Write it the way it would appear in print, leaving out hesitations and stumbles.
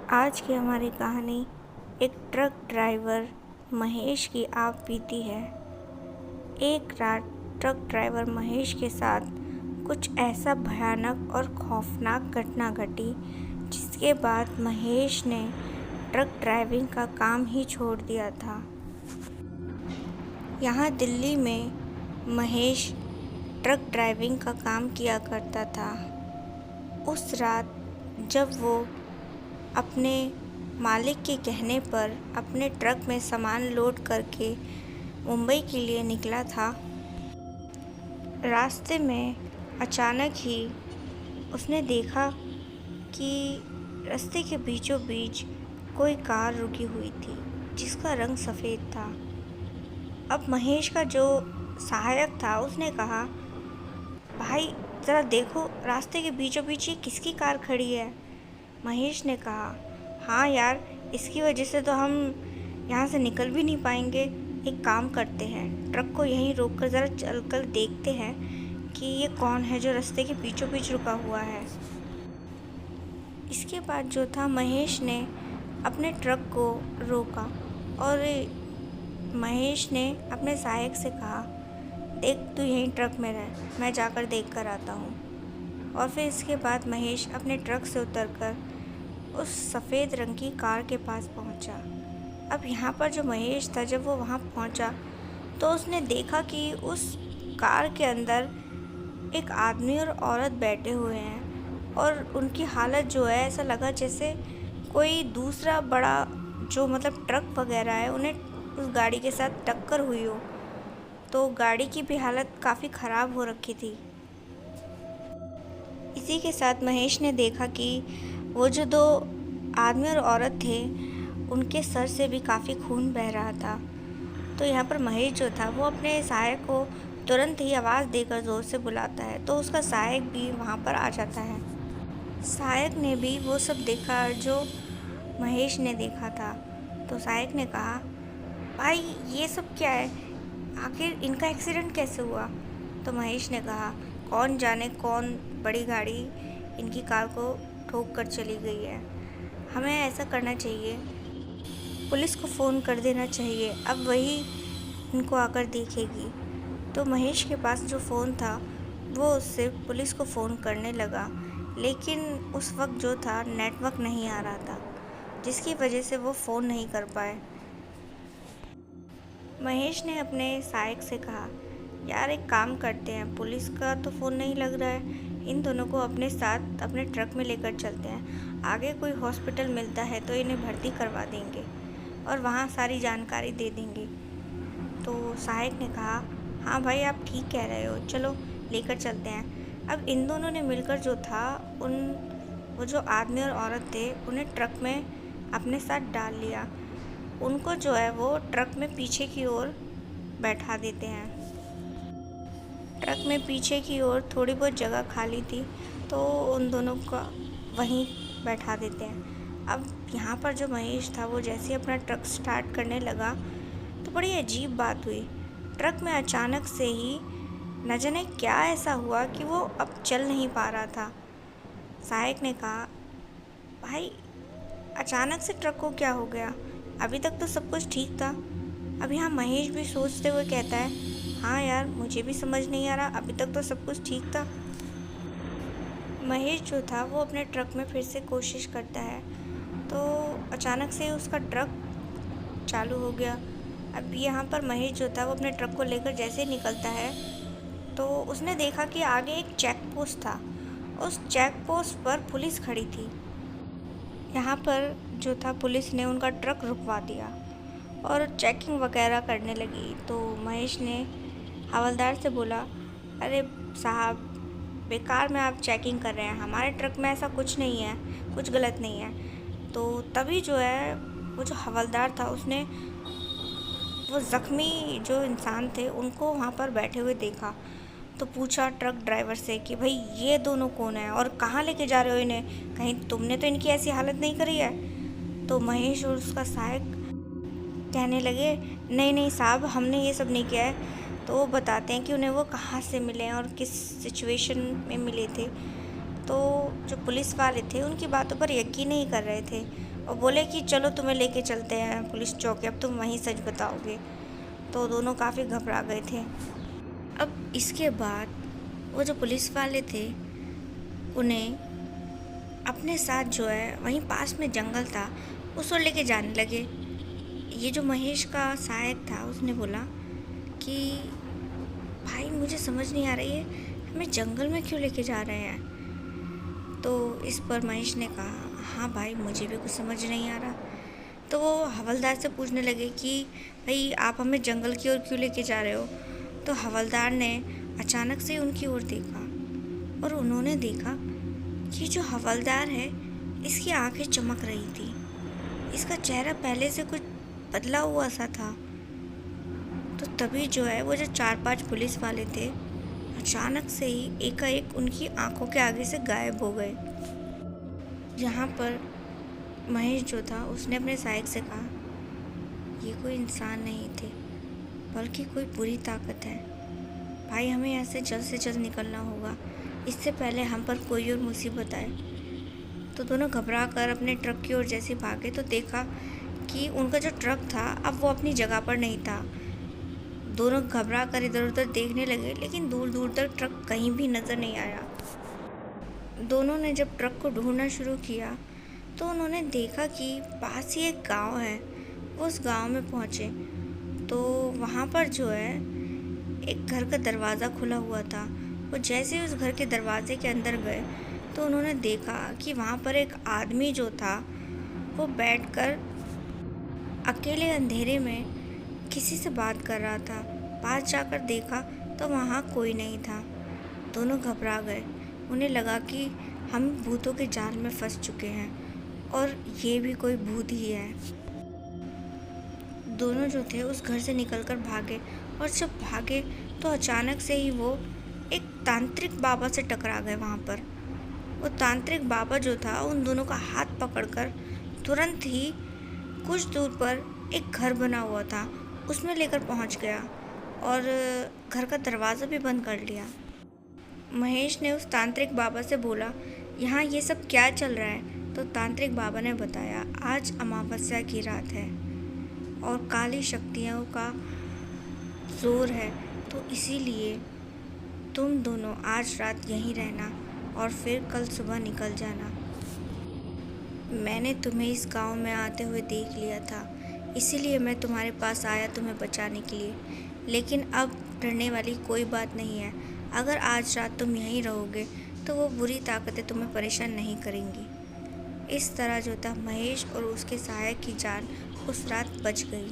आज की हमारी कहानी एक ट्रक ड्राइवर महेश की आप बीती है। एक रात ट्रक ड्राइवर महेश के साथ कुछ ऐसा भयानक और खौफनाक घटना घटी जिसके बाद महेश ने ट्रक ड्राइविंग का काम ही छोड़ दिया था। यहाँ दिल्ली में महेश ट्रक ड्राइविंग का काम किया करता था। उस रात जब वो अपने मालिक के कहने पर अपने ट्रक में सामान लोड करके मुंबई के लिए निकला था, रास्ते में अचानक ही उसने देखा कि रास्ते के बीचों बीच कोई कार रुकी हुई थी जिसका रंग सफ़ेद था। अब महेश का जो सहायक था उसने कहा, भाई ज़रा देखो रास्ते के बीचों बीच ये किसकी कार खड़ी है। महेश ने कहा, हाँ यार, इसकी वजह से तो हम यहाँ से निकल भी नहीं पाएंगे। एक काम करते हैं, ट्रक को यहीं रोककर ज़रा चलकर देखते हैं कि ये कौन है जो रास्ते के बीचों बीच रुका हुआ है। इसके बाद जो था, महेश ने अपने ट्रक को रोका और महेश ने अपने सहायक से कहा, देख तू यहीं ट्रक में रह, मैं जाकर देख कर आता हूँ। और फिर इसके बाद महेश अपने ट्रक से उतरकर उस सफ़ेद रंग की कार के पास पहुँचा। अब यहाँ पर जो महेश था, जब वो वहाँ पहुँचा तो उसने देखा कि उस कार के अंदर एक आदमी और औरत बैठे हुए हैं और उनकी हालत जो है, ऐसा लगा जैसे कोई दूसरा बड़ा जो ट्रक वगैरह है उन्हें उस गाड़ी के साथ टक्कर हुई हो। तो गाड़ी की भी हालत काफ़ी ख़राब हो रखी थी। इसी के साथ महेश ने देखा कि वो जो दो आदमी और औरत थे उनके सर से भी काफ़ी खून बह रहा था। तो यहाँ पर महेश जो था वो अपने सहायक को तुरंत ही आवाज़ देकर ज़ोर से बुलाता है, तो उसका सहायक भी वहाँ पर आ जाता है। सहायक ने भी वो सब देखा जो महेश ने देखा था। तो सहायक ने कहा, भाई ये सब क्या है, आखिर इनका एक्सीडेंट कैसे हुआ। तो महेश ने कहा, कौन जाने कौन बड़ी गाड़ी इनकी कार को ठोक कर चली गई है। हमें ऐसा करना चाहिए, पुलिस को फ़ोन कर देना चाहिए, अब वही इनको आकर देखेगी। तो महेश के पास जो फ़ोन था वो उससे पुलिस को फ़ोन करने लगा, लेकिन उस वक्त जो था नेटवर्क नहीं आ रहा था, जिसकी वजह से वो फ़ोन नहीं कर पाए। महेश ने अपने सहायक से कहा, यार एक काम करते हैं, पुलिस का तो फ़ोन नहीं लग रहा है, इन दोनों को अपने साथ अपने ट्रक में लेकर चलते हैं, आगे कोई हॉस्पिटल मिलता है तो इन्हें भर्ती करवा देंगे और वहाँ सारी जानकारी दे देंगे। तो सहायक ने कहा, हाँ भाई आप ठीक कह रहे हो, चलो लेकर चलते हैं। अब इन दोनों ने मिलकर जो था वो जो आदमी और औरत थे उन्हें ट्रक में अपने साथ डाल लिया। उनको जो है वो ट्रक में पीछे की ओर बैठा देते हैं। ट्रक में पीछे की ओर थोड़ी बहुत जगह खाली थी तो उन दोनों का वहीं बैठा देते हैं। अब यहाँ पर जो महेश था वो जैसे ही अपना ट्रक स्टार्ट करने लगा तो बड़ी अजीब बात हुई। ट्रक में अचानक से ही न जाने क्या ऐसा हुआ कि वो अब चल नहीं पा रहा था। सहायक ने कहा, भाई अचानक से ट्रक को क्या हो गया, अभी तक तो सब कुछ ठीक था। अब यहाँ महेश भी सोचते हुए कहता है, हाँ यार मुझे भी समझ नहीं आ रहा, अभी तक तो सब कुछ ठीक था। महेश जो था वो अपने ट्रक में फिर से कोशिश करता है तो अचानक से उसका ट्रक चालू हो गया। अब यहाँ पर महेश जो था वो अपने ट्रक को लेकर जैसे ही निकलता है तो उसने देखा कि आगे एक चेक पोस्ट था। उस चेक पोस्ट पर पुलिस खड़ी थी। यहाँ पर जो था पुलिस ने उनका ट्रक रुकवा दिया और चेकिंग वगैरह करने लगी। तो महेश ने हवलदार से बोला, अरे साहब बेकार में आप चेकिंग कर रहे हैं, हमारे ट्रक में ऐसा कुछ नहीं है, कुछ गलत नहीं है। तो तभी जो है वो जो हवलदार था उसने वो ज़ख्मी जो इंसान थे उनको वहाँ पर बैठे हुए देखा। तो पूछा ट्रक ड्राइवर से कि भाई ये दोनों कौन है और कहाँ लेके जा रहे हो इन्हें, कहीं तुमने तो इनकी ऐसी हालत नहीं करी है। तो महेश और उसका सहायक कहने लगे, नहीं नहीं साहब, हमने ये सब नहीं किया है। तो वो बताते हैं कि उन्हें वो कहाँ से मिले और किस सिचुएशन में मिले थे। तो जो पुलिस वाले थे उनकी बातों पर यकीन नहीं कर रहे थे और बोले कि चलो तुम्हें लेके चलते हैं पुलिस चौकी, अब तुम वहीं सच बताओगे। तो दोनों काफ़ी घबरा गए थे। अब इसके बाद वो जो पुलिस वाले थे उन्हें अपने साथ जो है वहीं पास में जंगल था उसको लेके जाने लगे। ये जो महेश का सहायक था उसने बोला कि भाई मुझे समझ नहीं आ रही है, हमें जंगल में क्यों लेके जा रहे हैं। तो इस पर महेश ने कहा हाँ भाई मुझे भी कुछ समझ नहीं आ रहा। तो वो हवलदार से पूछने लगे कि भाई आप हमें जंगल की ओर क्यों लेके जा रहे हो। तो हवलदार ने अचानक से उनकी ओर देखा और उन्होंने देखा कि जो हवलदार है इसकी आंखें चमक रही थी, इसका चेहरा पहले से कुछ बदला हुआ सा था। तो तभी जो है वो जो 4-5 पुलिस वाले थे अचानक से ही एकाएक उनकी आंखों के आगे से गायब हो गए। यहाँ पर महेश जो था उसने अपने सहायक से कहा ये कोई इंसान नहीं थे बल्कि कोई बुरी ताकत है। भाई हमें यहाँ से जल्द निकलना होगा, इससे पहले हम पर कोई और मुसीबत आए। तो दोनों घबरा कर अपने ट्रक की ओर जैसे भागे तो देखा कि उनका जो ट्रक था अब वो अपनी जगह पर नहीं था। दोनों घबरा कर इधर उधर देखने लगे लेकिन दूर दूर तक ट्रक कहीं भी नज़र नहीं आया। दोनों ने जब ट्रक को ढूंढना शुरू किया तो उन्होंने देखा कि पास ही एक गांव है। वो उस गांव में पहुंचे तो वहाँ पर जो है एक घर का दरवाज़ा खुला हुआ था। वो जैसे ही उस घर के दरवाजे के अंदर गए तो उन्होंने देखा कि वहाँ पर एक आदमी जो था वो बैठकर अकेले अंधेरे में किसी से बात कर रहा था। पास जाकर देखा तो वहाँ कोई नहीं था। दोनों घबरा गए, उन्हें लगा कि हम भूतों के जाल में फंस चुके हैं और ये भी कोई भूत ही है। दोनों जो थे उस घर से निकलकर भागे और जब भागे तो अचानक से ही वो एक तांत्रिक बाबा से टकरा गए। वहाँ पर वो तांत्रिक बाबा जो था उन दोनों का हाथ पकड़कर तुरंत ही कुछ दूर पर एक घर बना हुआ था उसमें लेकर पहुँच गया और घर का दरवाज़ा भी बंद कर लिया। महेश ने उस तांत्रिक बाबा से बोला यहाँ ये सब क्या चल रहा है। तो तांत्रिक बाबा ने बताया आज अमावस्या की रात है और काली शक्तियों का जोर है, तो इसीलिए तुम दोनों आज रात यहीं रहना और फिर कल सुबह निकल जाना। मैंने तुम्हें इस गांव में आते हुए देख लिया था, इसीलिए मैं तुम्हारे पास आया तुम्हें बचाने के लिए। लेकिन अब डरने वाली कोई बात नहीं है। अगर आज रात तुम यहीं रहोगे तो वो बुरी ताकतें तुम्हें परेशान नहीं करेंगी। इस तरह जो था महेश और उसके सहायक की जान उस रात बच गई।